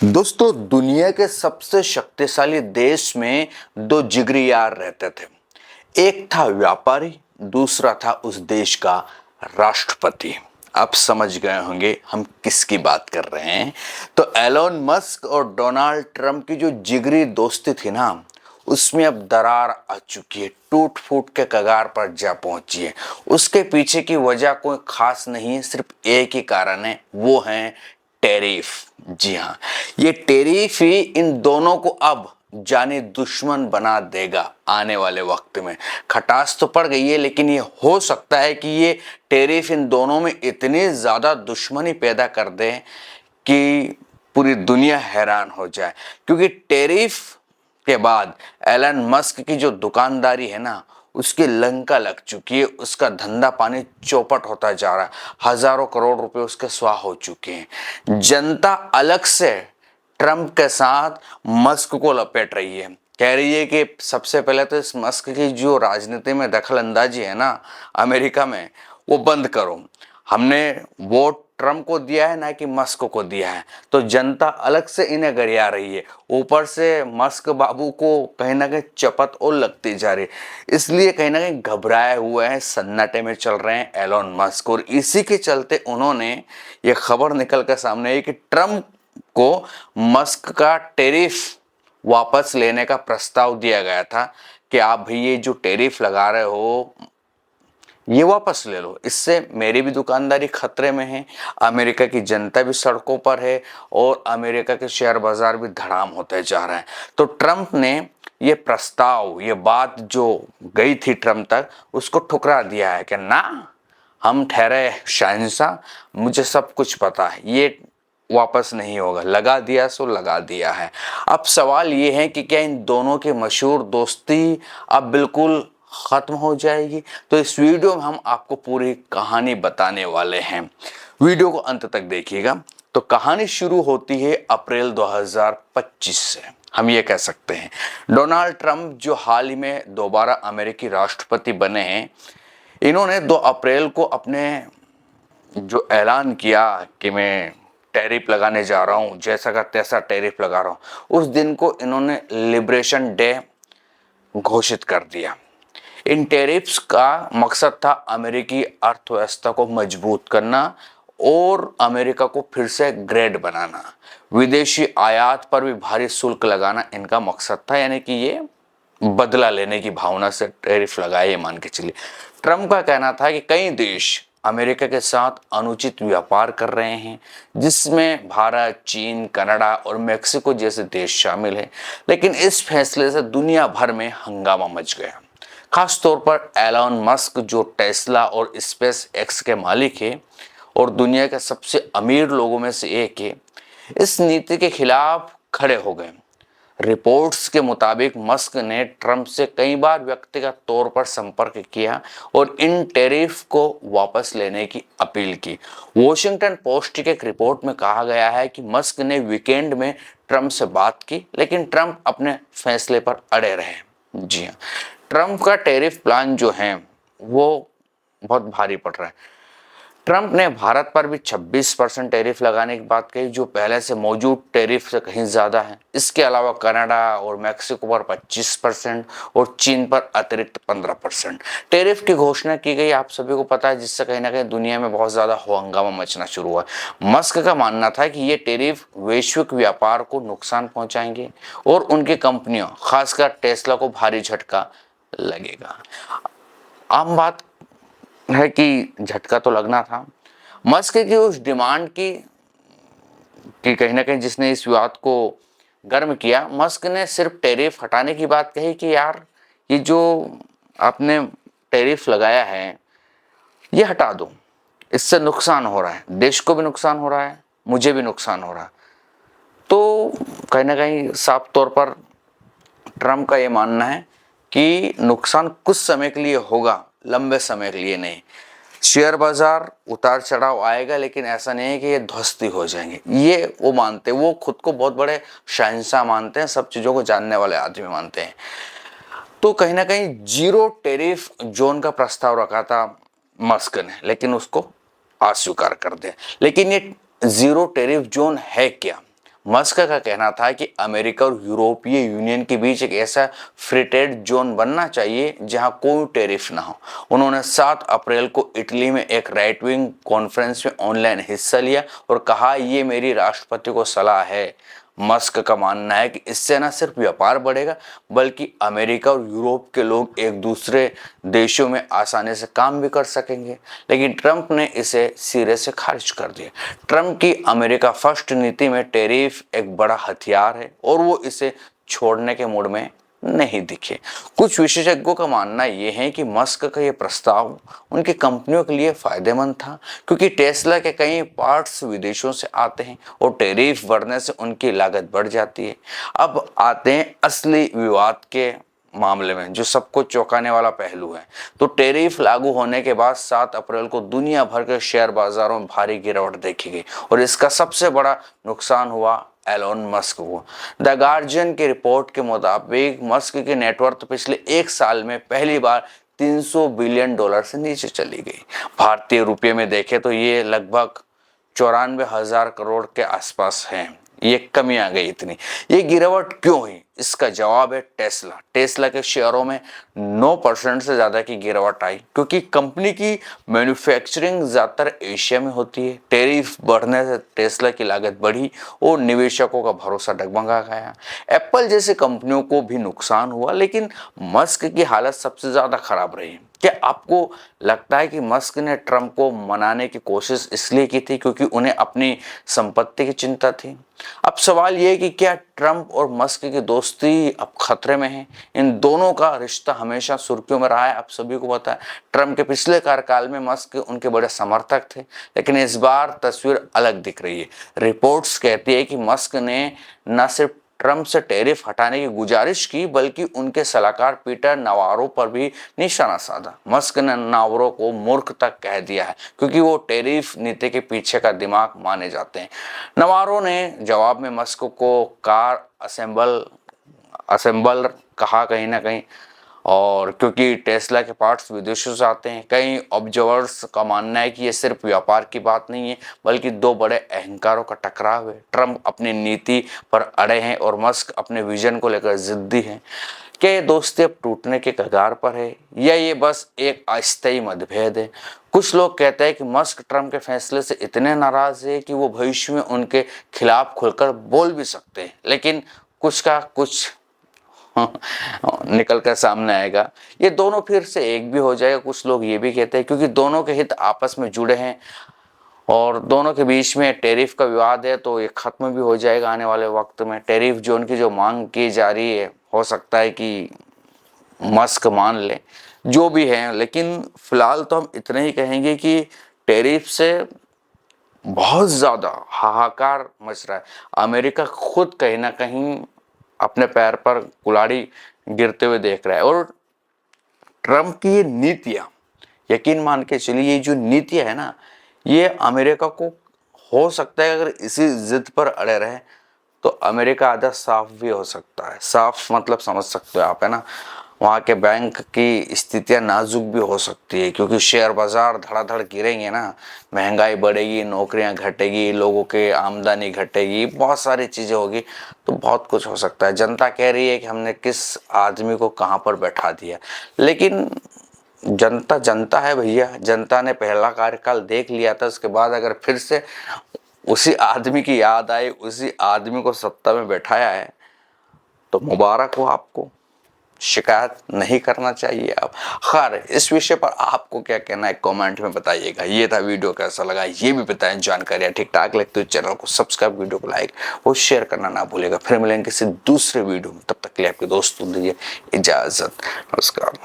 दोस्तों, दुनिया के सबसे शक्तिशाली देश में दो जिगरी यार रहते थे। एक था व्यापारी, दूसरा था उस देश का राष्ट्रपति। आप समझ गए होंगे हम किसकी बात कर रहे हैं। तो एलोन मस्क और डोनाल्ड ट्रंप की जो जिगरी दोस्ती थी ना, उसमें अब दरार आ चुकी है, टूट फूट के कगार पर जा पहुंची है। उसके पीछे की वजह कोई खास नहीं है, सिर्फ एक ही कारण है, वो है टैरिफ। जी हाँ, ये टैरिफ ही इन दोनों को अब जाने दुश्मन बना देगा आने वाले वक्त में। खटास तो पड़ गई है, लेकिन ये हो सकता है कि ये टैरिफ इन दोनों में इतनी ज्यादा दुश्मनी पैदा कर दे कि पूरी दुनिया हैरान हो जाए। क्योंकि टैरिफ के बाद एलन मस्क की जो दुकानदारी है ना, उसकी लंका लग चुकी है। उसका धंधा पानी चौपट होता जा रहा है। हजारों करोड़ रुपए उसके स्वाह हो चुके हैं। जनता अलग से ट्रंप के साथ मस्क को लपेट रही है, कह रही है कि सबसे पहले तो इस मस्क की जो राजनीति में दखल अंदाजी है ना अमेरिका में, वो बंद करो। हमने वोट ट्रंप को दिया है, ना कि मस्क को दिया है। तो जनता अलग से इन्हें गरिया रही है, ऊपर से मस्क बाबू को कहीं ना कहीं चपत और लगती जा रही है। इसलिए कहीं ना कहीं घबराए हुए हैं, सन्नाटे में चल रहे हैं एलोन मस्क। और इसी के चलते उन्होंने ये खबर निकल कर सामने आई कि ट्रंप को मस्क का टैरिफ वापस लेने का प्रस्ताव दिया गया था कि आप भाई ये जो टैरिफ लगा रहे हो ये वापस ले लो, इससे मेरी भी दुकानदारी खतरे में है, अमेरिका की जनता भी सड़कों पर है और अमेरिका के शेयर बाजार भी धड़ाम होते जा रहे हैं। तो ट्रंप ने ये प्रस्ताव, ये बात जो गई थी ट्रंप तक, उसको ठुकरा दिया है कि ना, हम ठहरे शहंशाह, मुझे सब कुछ पता है, ये वापस नहीं होगा। लगा दिया सो लगा दिया है। अब सवाल ये है कि क्या इन दोनों की मशहूर दोस्ती अब बिल्कुल खत्म हो जाएगी? तो इस वीडियो में हम आपको पूरी कहानी बताने वाले हैं। वीडियो को अंत तक देखिएगा। तो कहानी शुरू होती है अप्रैल 2025 से। हम ये कह सकते हैं डोनाल्ड ट्रंप, जो हाल ही में दोबारा अमेरिकी राष्ट्रपति बने हैं, इन्होंने 2 अप्रैल को अपने जो ऐलान किया कि मैं टैरिफ लगाने जा रहा हूं, जैसा का तैसा टैरिफ लगा रहा हूं, उस दिन को इन्होंने लिबरेशन डे घोषित कर दिया। इन टैरिफ्स का मकसद था अमेरिकी अर्थव्यवस्था को मजबूत करना और अमेरिका को फिर से ग्रेट बनाना। विदेशी आयात पर भी भारी शुल्क लगाना इनका मकसद था, यानी कि ये बदला लेने की भावना से टैरिफ लगाए, मान के चलिए। ट्रंप का कहना था कि कई देश अमेरिका के साथ अनुचित व्यापार कर रहे हैं, जिसमें भारत, चीन, कनाडा और मेक्सिको जैसे देश शामिल हैं। लेकिन इस फैसले से दुनिया भर में हंगामा मच गया। खास तौर पर एलोन मस्क, जो टेस्ला और स्पेस एक्स के मालिक है और दुनिया के सबसे अमीर लोगों में से एक है, इस नीति के खिलाफ खड़े हो गए। रिपोर्ट्स के मुताबिक मस्क ने ट्रंप से कई बार व्यक्तिगत तौर पर संपर्क किया और इन टैरिफ को वापस लेने की अपील की। वॉशिंगटन पोस्ट के एक रिपोर्ट में कहा गया है कि मस्क ने वीकेंड में ट्रंप से बात की, लेकिन ट्रंप अपने फैसले पर अड़े रहे। जी हाँ, ट्रंप का टैरिफ प्लान जो है वो बहुत भारी पड़ रहा है। ट्रंप ने भारत पर भी 26% टैरिफ लगाने की बात कही, जो पहले से मौजूद टैरिफ से कहीं ज्यादा है। इसके अलावा कनाडा और मेक्सिको पर 25% और चीन पर अतिरिक्त 15% टैरिफ की घोषणा की गई, आप सभी को पता है, जिससे कहीं ना कहीं दुनिया में बहुत ज्यादा हंगामा मचना शुरू हुआ। मस्क का मानना था कि ये टैरिफ वैश्विक व्यापार को नुकसान पहुंचाएंगे और उनकी कंपनियों, खासकर टेस्ला को भारी झटका लगेगा। आम बात है कि झटका तो लगना था। मस्क की उस डिमांड की कि कहीं ना कहीं जिसने इस विवाद को गर्म किया, मस्क ने सिर्फ टैरिफ हटाने की बात कही कि यार, ये जो आपने टैरिफ लगाया है ये हटा दो, इससे नुकसान हो रहा है, देश को भी नुकसान हो रहा है, मुझे भी नुकसान हो रहा है। तो कहीं ना कहीं साफ तौर पर ट्रंप का ये मानना है कि नुकसान कुछ समय के लिए होगा, लंबे समय के लिए नहीं। शेयर बाजार उतार चढ़ाव आएगा, लेकिन ऐसा नहीं है कि ये ध्वस्त हो जाएंगे। ये वो मानते हैं, वो खुद को बहुत बड़े शहंशाह मानते हैं, सब चीजों को जानने वाले आदमी मानते हैं। तो कहीं ना कहीं जीरो टैरिफ जोन का प्रस्ताव रखा था मस्क ने, लेकिन उसको अस्वीकार कर दिया। लेकिन ये जीरो टैरिफ जोन है क्या? मस्क का कहना था कि अमेरिका और यूरोपीय यूनियन के बीच एक ऐसा फ्री ट्रेड जोन बनना चाहिए जहां कोई टैरिफ ना हो। उन्होंने 7 अप्रैल को इटली में एक राइट विंग कॉन्फ्रेंस में ऑनलाइन हिस्सा लिया और कहा, ये मेरी राष्ट्रपति को सलाह है। मस्क का मानना है कि इससे न सिर्फ व्यापार बढ़ेगा बल्कि अमेरिका और यूरोप के लोग एक दूसरे देशों में आसानी से काम भी कर सकेंगे। लेकिन ट्रंप ने इसे सिरे से खारिज कर दिया। ट्रंप की अमेरिका फर्स्ट नीति में टैरिफ एक बड़ा हथियार है और वो इसे छोड़ने के मूड में नहीं दिखे। कुछ विशेषज्ञों का मानना यह है कि मस्क का यह प्रस्ताव उनकी कंपनियों के लिए फायदेमंद था, क्योंकि टेस्ला के कई पार्ट्स विदेशों से आते हैं और टैरिफ बढ़ने से उनकी लागत बढ़ जाती है। अब आते हैं असली विवाद के मामले में, जो सबको चौंकाने वाला पहलू है। तो टैरिफ लागू होने के बाद 7 अप्रैल को दुनिया भर के शेयर बाजारों में भारी गिरावट देखी गई और इसका सबसे बड़ा नुकसान हुआ एलोन मस्क को। द गार्जियन की रिपोर्ट के मुताबिक मस्क की नेटवर्थ पिछले 1 साल में पहली बार $300 बिलियन से नीचे चली गई। भारतीय रुपये में देखें तो ये लगभग 94,000 करोड़ के आसपास है। ये कमी आ गई इतनी। ये गिरावट क्यों हुई? इसका जवाब है टेस्ला के शेयरों में 9% से ज़्यादा की गिरावट आई, क्योंकि कंपनी की मैन्युफैक्चरिंग ज़्यादातर एशिया में होती है। टैरिफ बढ़ने से टेस्ला की लागत बढ़ी और निवेशकों का भरोसा डगमगा गया। एप्पल जैसी कंपनियों को भी नुकसान हुआ, लेकिन मस्क की हालत सबसे ज़्यादा खराब रही। क्या आपको लगता है कि मस्क ने ट्रंप को मनाने की कोशिश इसलिए की थी क्योंकि उन्हें अपनी संपत्ति की चिंता थी? अब सवाल यह है कि क्या ट्रंप और मस्क की दोस्ती अब खतरे में है? इन दोनों का रिश्ता हमेशा सुर्खियों में रहा है, आप सभी को पता है। ट्रंप के पिछले कार्यकाल में मस्क उनके बड़े समर्थक थे, लेकिन इस बार तस्वीर अलग दिख रही है। रिपोर्ट्स कहती है कि मस्क ने न सिर्फ ट्रंप से टैरिफ हटाने की गुजारिश की, बल्कि उनके सलाहकार पीटर नवारो पर भी निशाना साधा। मस्क ने नवारो को मूर्ख तक कह दिया है, क्योंकि वो टैरिफ नीति के पीछे का दिमाग माने जाते हैं। नवारो ने जवाब में मस्क को कार असेंबलर कहा कहीं ना कहीं, और क्योंकि टेस्ला के पार्ट्स विदेशों से आते हैं। कई ऑब्जर्वर्स का मानना है कि ये सिर्फ व्यापार की बात नहीं है, बल्कि 2 बड़े अहंकारों का टकराव है। ट्रंप अपनी नीति पर अड़े हैं और मस्क अपने विजन को लेकर जिद्दी हैं। क्या ये दोस्ती अब टूटने के कगार पर है या ये बस एक अस्थायी मतभेद है? कुछ लोग कहते हैं कि मस्क ट्रंप के फैसले से इतने नाराज है कि वो भविष्य में उनके खिलाफ खुलकर बोल भी सकते हैं, लेकिन कुछ का कुछ निकल कर सामने आएगा। ये दोनों फिर से एक भी हो जाएगा, कुछ लोग ये भी कहते हैं, क्योंकि दोनों के हित आपस में जुड़े हैं और दोनों के बीच में टैरिफ का विवाद है, तो ये खत्म भी हो जाएगा आने वाले वक्त में। टैरिफ जोन की जो मांग की जा रही है, हो सकता है कि मस्क मान ले, जो भी है। लेकिन फिलहाल तो हम इतना ही कहेंगे कि टैरिफ से बहुत ज़्यादा हाहाकार मच रहा है। अमेरिका खुद कहीं ना कहीं अपने पैर पर कुल्हाड़ी गिरते हुए देख रहा है। और ट्रंप की ये नीतियां, यकीन मान के चलिए, ये जो नीतियां है ना, ये अमेरिका को, हो सकता है अगर इसी जिद पर अड़े रहे तो अमेरिका आधा साफ भी हो सकता है। साफ मतलब समझ सकते हो आप, है ना। वहाँ के बैंक की स्थितियां नाजुक भी हो सकती है, क्योंकि शेयर बाजार धड़ाधड़ गिरेंगे ना, महंगाई बढ़ेगी, नौकरियां घटेगी, लोगों के आमदनी घटेगी, बहुत सारी चीज़ें होगी, तो बहुत कुछ हो सकता है। जनता कह रही है कि हमने किस आदमी को कहाँ पर बैठा दिया, लेकिन जनता जनता है भैया। जनता ने पहला कार्यकाल देख लिया था, उसके बाद अगर फिर से उसी आदमी की याद आई, उसी आदमी को सत्ता में बैठाया है, तो मुबारक हो आपको। शिकायत नहीं करना चाहिए आप। खैर, इस विषय पर आपको क्या कहना है कमेंट में बताइएगा। ये था वीडियो, कैसा लगा ये भी बताएं। जानकारियाँ ठीक ठाक लगती तो चैनल को सब्सक्राइब, वीडियो को लाइक और शेयर करना ना भूलेगा। फिर मिलेंगे किसी दूसरे वीडियो में, तब तक के लिए आपके दोस्तों दीजिए इजाजत। नमस्कार।